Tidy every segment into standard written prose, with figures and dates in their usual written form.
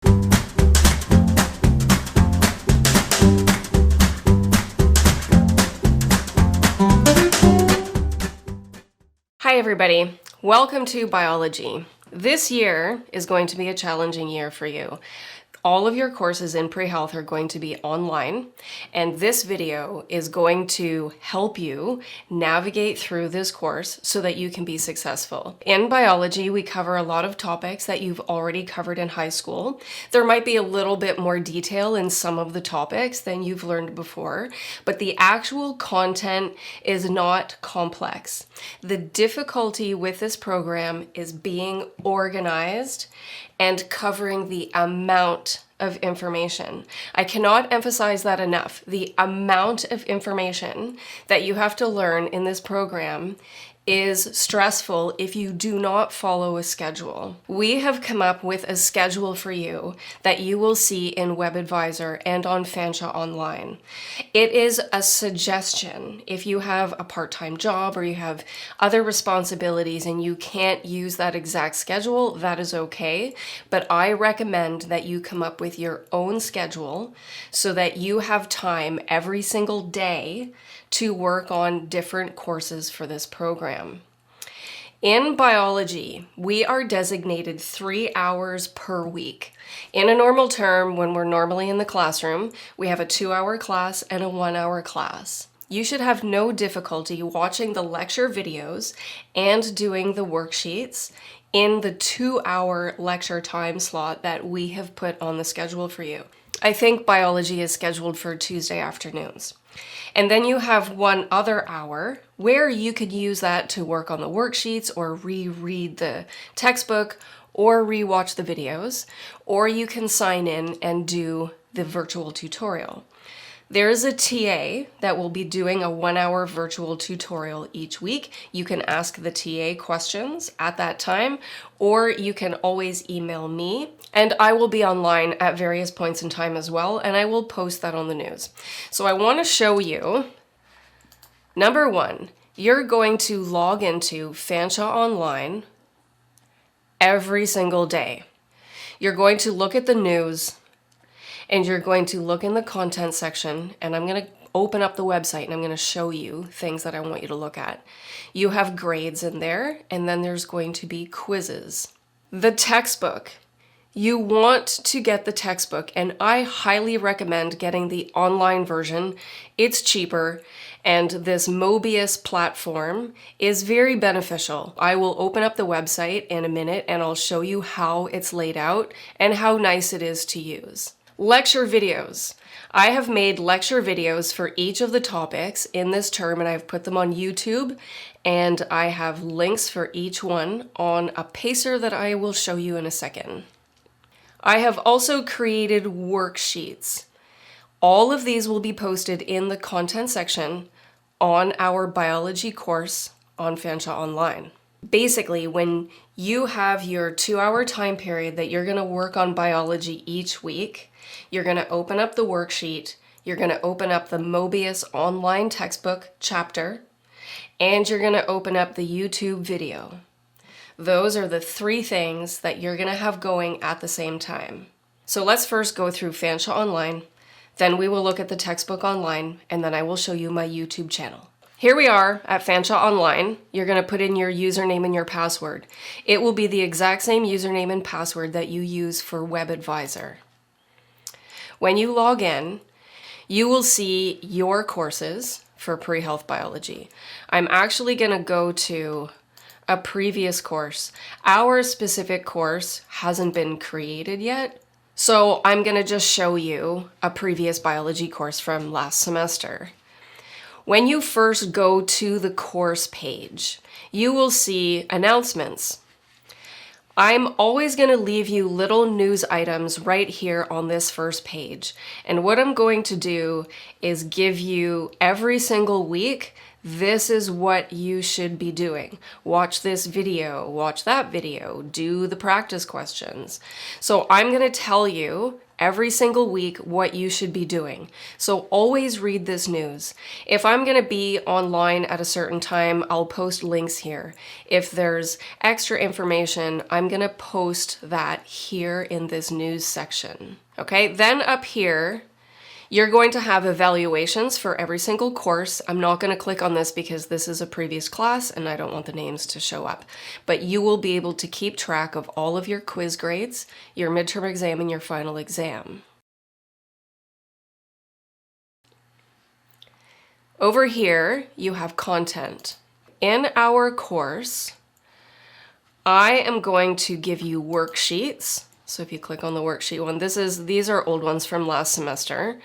Hi everybody, welcome to biology. This year is going to be a challenging year for you. All of your courses in pre-health are going to be online, and this video is going to help you navigate through this course so that you can be successful. In biology, we cover a lot of topics that you've already covered in high school. There might be a little bit more detail in some of the topics than you've learned before, but the actual content is not complex. The difficulty with this program is being organized and covering the amount of information. I cannot emphasize that enough. The amount of information that you have to learn in this program is stressful if you do not follow a schedule. We have come up with a schedule for you that you will see in WebAdvisor and on Fanshawe Online. It is a suggestion. If you have a part-time job or you have other responsibilities and you can't use that exact schedule, that is okay. But I recommend that you come up with your own schedule so that you have time every single day to work on different courses for this program. In biology, we are designated 3 hours per week. In a normal term, when we're normally in the classroom, we have a 2-hour class and a 1-hour class. You should have no difficulty watching the lecture videos and doing the worksheets in the 2-hour lecture time slot that we have put on the schedule for you. I think biology is scheduled for Tuesday afternoons. And then you have 1 other hour where you could use that to work on the worksheets or reread the textbook or rewatch the videos, or you can sign in and do the virtual tutorial. There is a TA that will be doing a 1-hour virtual tutorial each week. You can ask the TA questions at that time, or you can always email me, and I will be online at various points in time as well, and I will post that on the news. So I want to show you, number 1, you're going to log into Fanshawe Online every single day. You're going to look at the news, and you're going to look in the content section, and I'm going to open up the website and I'm going to show you things that I want you to look at. You have grades in there, and then there's going to be quizzes. The textbook. You want to get the textbook, and I highly recommend getting the online version. It's cheaper, and this Mobius platform is very beneficial. I will open up the website in a minute and I'll show you how it's laid out and how nice it is to use. Lecture videos. I have made lecture videos for each of the topics in this term, and I've put them on YouTube, and I have links for each one on a pacer that I will show you in a second. I have also created worksheets. All of these will be posted in the content section on our biology course on Fanshawe Online. Basically, when you have your 2-hour time period that you're going to work on biology each week, you're going to open up the worksheet, you're going to open up the Mobius online textbook chapter, and you're going to open up the YouTube video. Those are the 3 things that you're going to have going at the same time. So let's first go through Fanshawe Online, then we will look at the textbook online, and then I will show you my YouTube channel. Here we are at Fanshawe Online. You're going to put in your username and your password. It will be the exact same username and password that you use for WebAdvisor. When you log in, you will see your courses for pre-health biology. I'm actually going to go to a previous course. Our specific course hasn't been created yet, so I'm going to just show you a previous biology course from last semester. When you first go to the course page, you will see announcements. I'm always going to leave you little news items right here on this first page. And what I'm going to do is give you every single week, this is what you should be doing. Watch this video, watch that video, do the practice questions. So I'm going to tell you every single week what you should be doing. So always read this news. If I'm going to be online at a certain time, I'll post links here. If there's extra information, I'm going to post that here in this news section. Okay, then up here, you're going to have evaluations for every single course. I'm not going to click on this because this is a previous class and I don't want the names to show up. But you will be able to keep track of all of your quiz grades, your midterm exam, and your final exam. Over here, you have content. In our course, I am going to give you worksheets. So if you click on the worksheet one, these are old ones from last semester.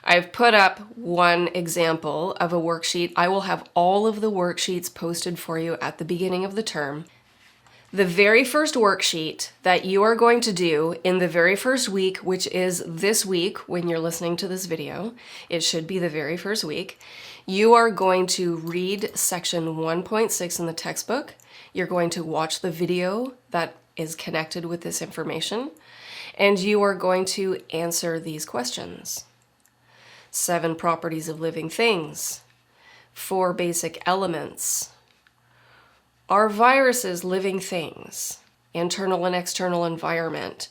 I've put up one example of a worksheet. I will have all of the worksheets posted for you at the beginning of the term. The very first worksheet that you are going to do in the very first week, which is this week when you're listening to this video, it should be the very first week, you are going to read section 1.6 in the textbook. You're going to watch the video that is connected with this information, and you are going to answer these questions. 7 properties of living things, 4 basic elements. Are viruses living things? Internal and external environment.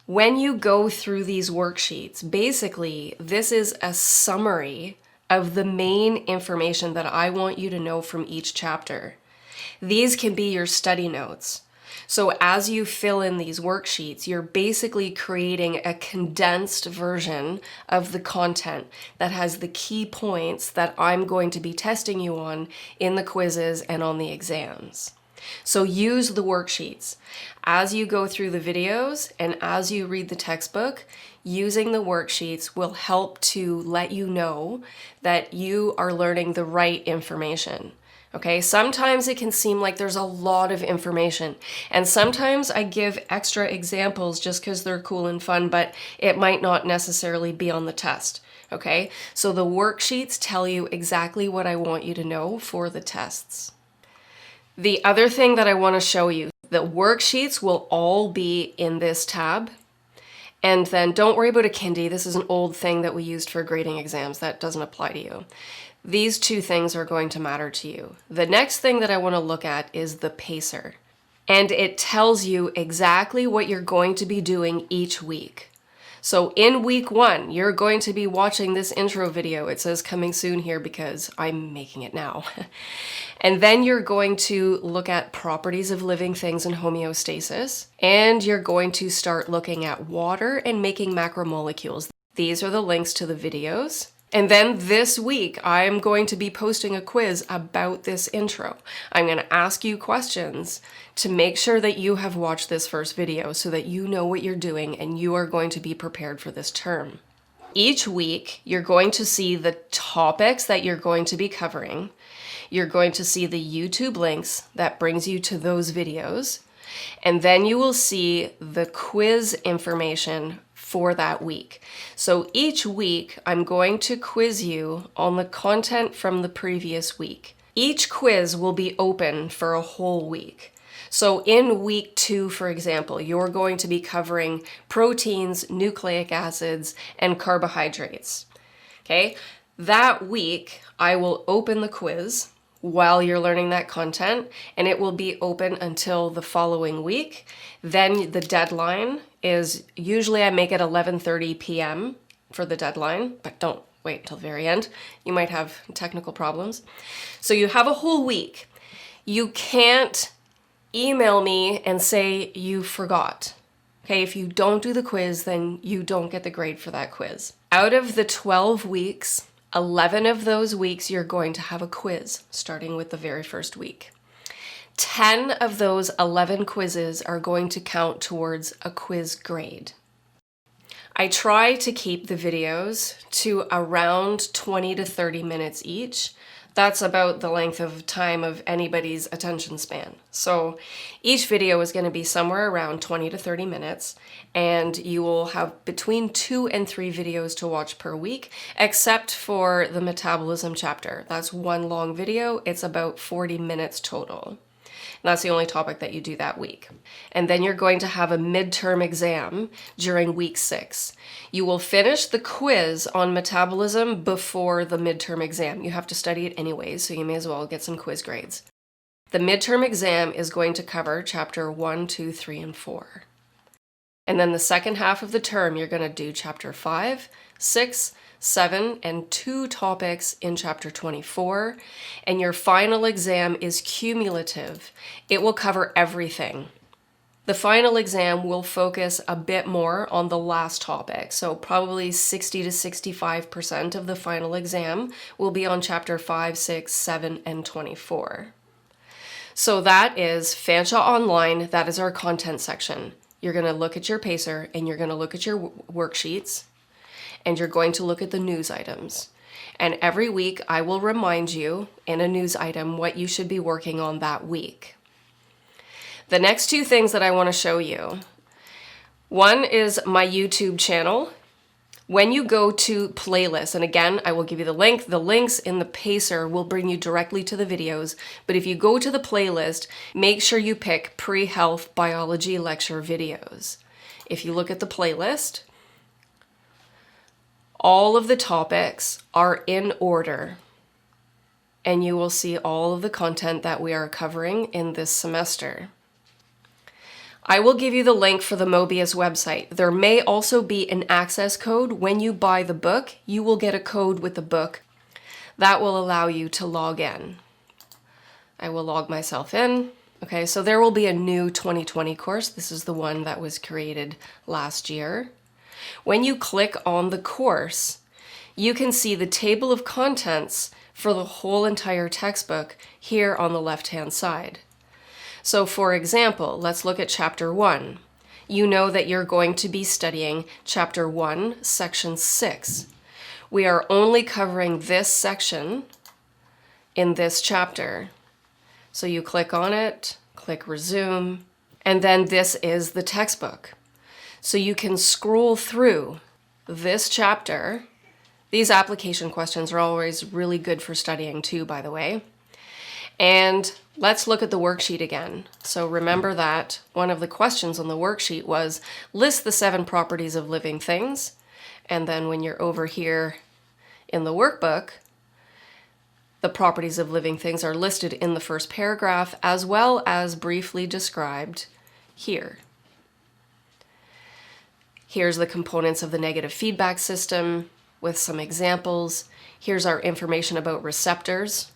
When you go through these worksheets, basically this is a summary of the main information that I want you to know from each chapter. These can be your study notes. So as you fill in these worksheets, you're basically creating a condensed version of the content that has the key points that I'm going to be testing you on in the quizzes and on the exams. So use the worksheets. As you go through the videos and as you read the textbook, using the worksheets will help to let you know that you are learning the right information. Okay, sometimes it can seem like there's a lot of information, and sometimes I give extra examples just because they're cool and fun, but it might not necessarily be on the test. Okay, so the worksheets tell you exactly what I want you to know for the tests. The other thing that I want to show you, the worksheets will all be in this tab. And then don't worry about a Kindy. This is an old thing that we used for grading exams. That doesn't apply to you. These 2 things are going to matter to you. The next thing that I want to look at is the pacer. And it tells you exactly what you're going to be doing each week. So in week 1, you're going to be watching this intro video. It says coming soon here because I'm making it now. And then you're going to look at properties of living things and homeostasis. And you're going to start looking at water and making macromolecules. These are the links to the videos. And then this week, I'm going to be posting a quiz about this intro. I'm going to ask you questions to make sure that you have watched this first video so that you know what you're doing and you are going to be prepared for this term. Each week, you're going to see the topics that you're going to be covering. You're going to see the YouTube links that brings you to those videos. And then you will see the quiz information for that week. So each week, I'm going to quiz you on the content from the previous week. Each quiz will be open for a whole week. So in week 2, for example, you're going to be covering proteins, nucleic acids, and carbohydrates. Okay? That week, I will open the quiz while you're learning that content, and it will be open until the following week. Then the deadline is, usually I make it 11:30 p.m. for the deadline, but don't wait till the very end. You might have technical problems. So you have a whole week. You can't email me and say you forgot. Okay, if you don't do the quiz, then you don't get the grade for that quiz. Out of the 12 weeks, 11 of those weeks, you're going to have a quiz, starting with the very first week. 10 of those 11 quizzes are going to count towards a quiz grade. I try to keep the videos to around 20 to 30 minutes each. That's about the length of time of anybody's attention span. So each video is going to be somewhere around 20 to 30 minutes, and you will have between 2 and 3 videos to watch per week, except for the metabolism chapter. That's one long video. It's about 40 minutes total. That's the only topic that you do that week. And then you're going to have a midterm exam during week 6. You will finish the quiz on metabolism before the midterm exam. You have to study it anyways, so you may as well get some quiz grades. The midterm exam is going to cover chapter 1, 2, 3, and 4. And then the second half of the term, you're going to do chapter 5, 6, 7, and 2 topics in chapter 24. And your final exam is cumulative. It will cover everything. The final exam will focus a bit more on the last topic. So probably 60 to 65% of the final exam will be on chapter 5, 6, 7, and 24. So that is Fanshawe Online. That is our content section. You're going to look at your pacer and you're going to look at your worksheets and you're going to look at the news items. And every week I will remind you in a news item what you should be working on that week. The next 2 things that I want to show you. One is my YouTube channel. When you go to playlists, and again, I will give you the link. The links in the pacer will bring you directly to the videos. But if you go to the playlist, make sure you pick pre-health biology lecture videos. If you look at the playlist, all of the topics are in order. And you will see all of the content that we are covering in this semester. I will give you the link for the Mobius website. There may also be an access code. When you buy the book, you will get a code with the book that will allow you to log in. I will log myself in. Okay, so there will be a new 2020 course. This is the one that was created last year. When you click on the course, you can see the table of contents for the whole entire textbook here on the left-hand side. So for example, let's look at chapter 1. You know that you're going to be studying chapter 1, section 6. We are only covering this section in this chapter. So you click on it, click resume, and then this is the textbook. So you can scroll through this chapter. These application questions are always really good for studying too, by the way. And let's look at the worksheet again. So remember that one of the questions on the worksheet was list the 7 properties of living things. And then when you're over here in the workbook, the properties of living things are listed in the first paragraph as well as briefly described here. Here's the components of the negative feedback system with some examples. Here's our information about receptors.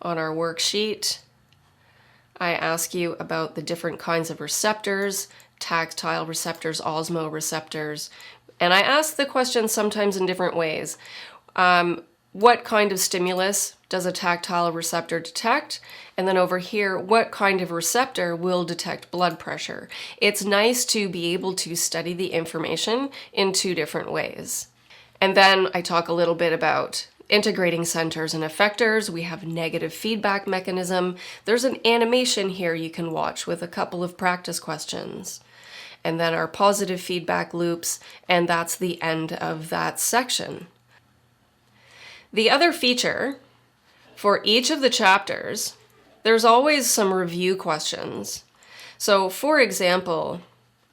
On our worksheet, I ask you about the different kinds of receptors, tactile receptors, osmoreceptors, and I ask the question sometimes in different ways. What kind of stimulus does a tactile receptor detect? And then over here, what kind of receptor will detect blood pressure? It's nice to be able to study the information in 2 different ways. And then I talk a little bit about integrating centers and effectors. We have negative feedback mechanism. There's an animation here you can watch with a couple of practice questions. And then our positive feedback loops, and that's the end of that section. The other feature for each of the chapters, there's always some review questions. So for example,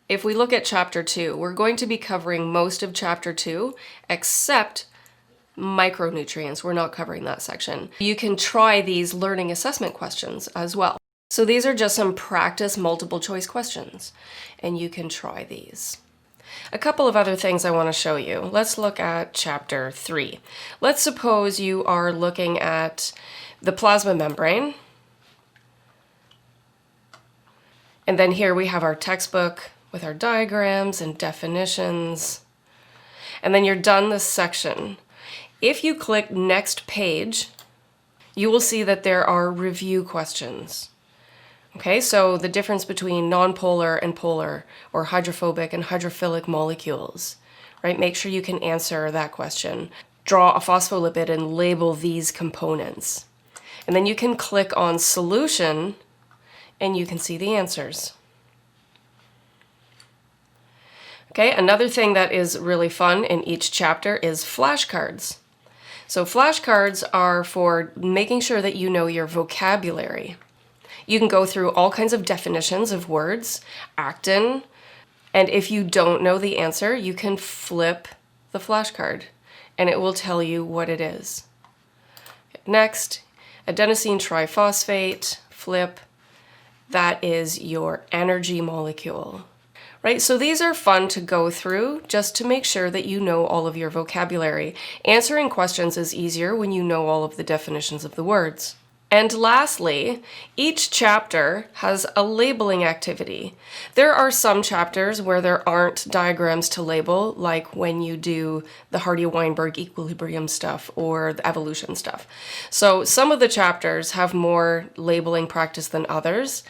if we look at chapter 2, we're going to be covering most of chapter 2 except micronutrients. We're not covering that section. You can try these learning assessment questions as well. So these are just some practice multiple choice questions, and you can try these. A couple of other things I want to show you. Let's look at chapter 3. Let's suppose you are looking at the plasma membrane. And then here we have our textbook with our diagrams and definitions. And then you're done this section. If you click next page, you will see that there are review questions. Okay, so the difference between nonpolar and polar, or hydrophobic and hydrophilic molecules, right? Make sure you can answer that question. Draw a phospholipid and label these components. And then you can click on solution and you can see the answers. Okay, another thing that is really fun in each chapter is flashcards. So flashcards are for making sure that you know your vocabulary. You can go through all kinds of definitions of words, actin, and if you don't know the answer, you can flip the flashcard and it will tell you what it is. Next, adenosine triphosphate, flip, that is your energy molecule. Right, so these are fun to go through just to make sure that you know all of your vocabulary. Answering questions is easier when you know all of the definitions of the words. And lastly, each chapter has a labeling activity. There are some chapters where there aren't diagrams to label, like when you do the Hardy-Weinberg equilibrium stuff or the evolution stuff. So some of the chapters have more labeling practice than others.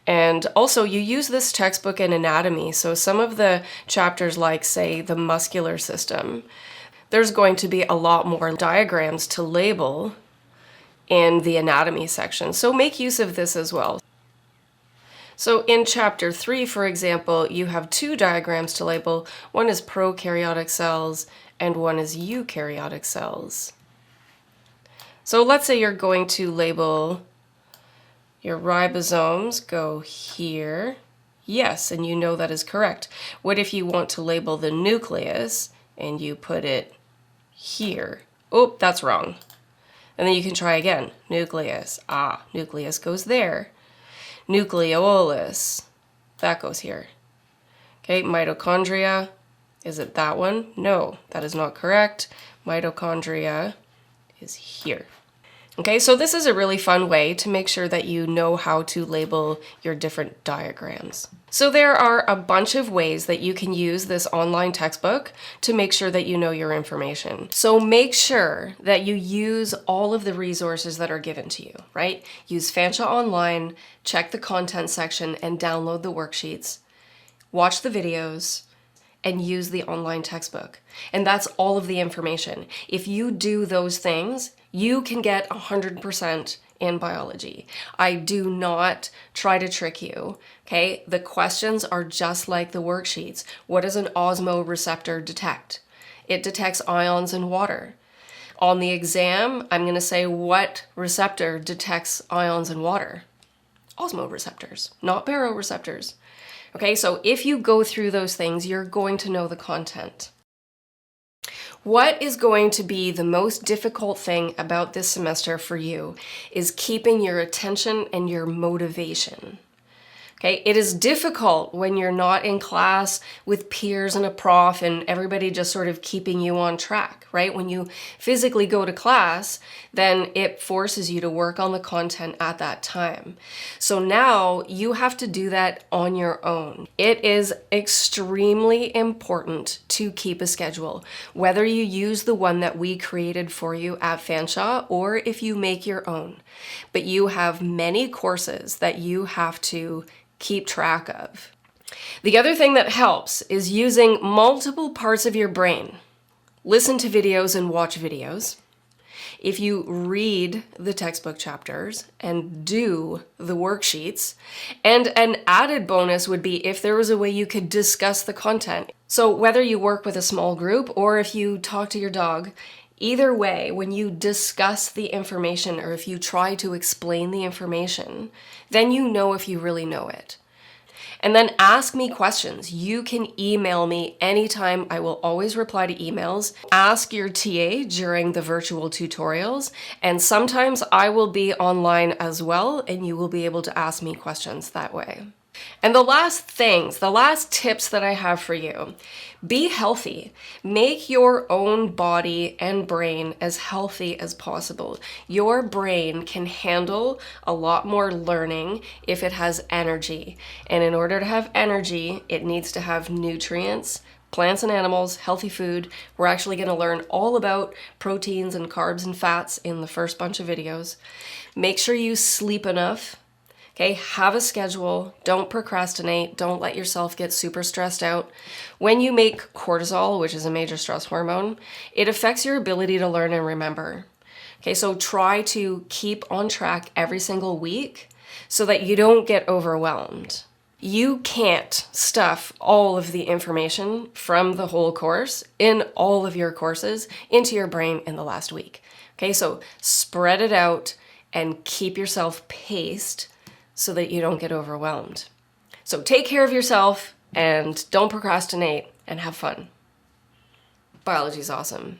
And also you use this textbook in anatomy. So some of the chapters, like say the muscular system, there's going to be a lot more diagrams to label in the anatomy section. So make use of this as well. So in chapter 3, for example, you have 2 diagrams to label. One is prokaryotic cells and one is eukaryotic cells. So let's say you're going to label your ribosomes, go here. Yes, and you know that is correct. What if you want to label the nucleus and you put it here? Oh, that's wrong. And then you can try again. Nucleus. Ah, nucleus goes there. Nucleolus. That goes here. Okay, mitochondria. Is it that one? No, that is not correct. Mitochondria is here. Okay, so this is a really fun way to make sure that you know how to label your different diagrams. So there are a bunch of ways that you can use this online textbook to make sure that you know your information. So make sure that you use all of the resources that are given to you, right? Use Fanshawe Online, check the content section and download the worksheets, watch the videos, and use the online textbook. And that's all of the information. If you do those things, you can get 100% in biology. I do not try to trick you, okay? The questions are just like the worksheets. What does an osmoreceptor detect? It detects ions in water. On the exam, I'm gonna say what receptor detects ions in water? Osmoreceptors, not baroreceptors. Okay, so if you go through those things, you're going to know the content. What is going to be the most difficult thing about this semester for you is keeping your attention and your motivation. Okay, it is difficult when you're not in class with peers and a prof and everybody just sort of keeping you on track, right? When you physically go to class, then it forces you to work on the content at that time. So now you have to do that on your own. It is extremely important to keep a schedule, whether you use the one that we created for you at Fanshawe or if you make your own. But you have many courses that you have to keep track of. The other thing that helps is using multiple parts of your brain. Listen to videos and watch videos. If you read the textbook chapters and do the worksheets, and an added bonus would be if there was a way you could discuss the content. So whether you work with a small group or if you talk to your dog, either way, when you discuss the information or if you try to explain the information, then you know if you really know it. And then ask me questions. You can email me anytime. I will always reply to emails. Ask your TA during the virtual tutorials, and sometimes I will be online as well, and you will be able to ask me questions that way. And the last tips that I have for you, be healthy. Make your own body and brain as healthy as possible. Your brain can handle a lot more learning if it has energy. And in order to have energy, it needs to have nutrients, plants and animals, healthy food. We're actually going to learn all about proteins and carbs and fats in the first bunch of videos. Make sure you sleep enough. Okay, have a schedule, don't procrastinate, don't let yourself get super stressed out. When you make cortisol, which is a major stress hormone, it affects your ability to learn and remember. Okay, so try to keep on track every single week so that you don't get overwhelmed. You can't stuff all of the information from the whole course in all of your courses into your brain in the last week. Okay, so spread it out and keep yourself paced so that you don't get overwhelmed. So take care of yourself and don't procrastinate and have fun. Biology is awesome.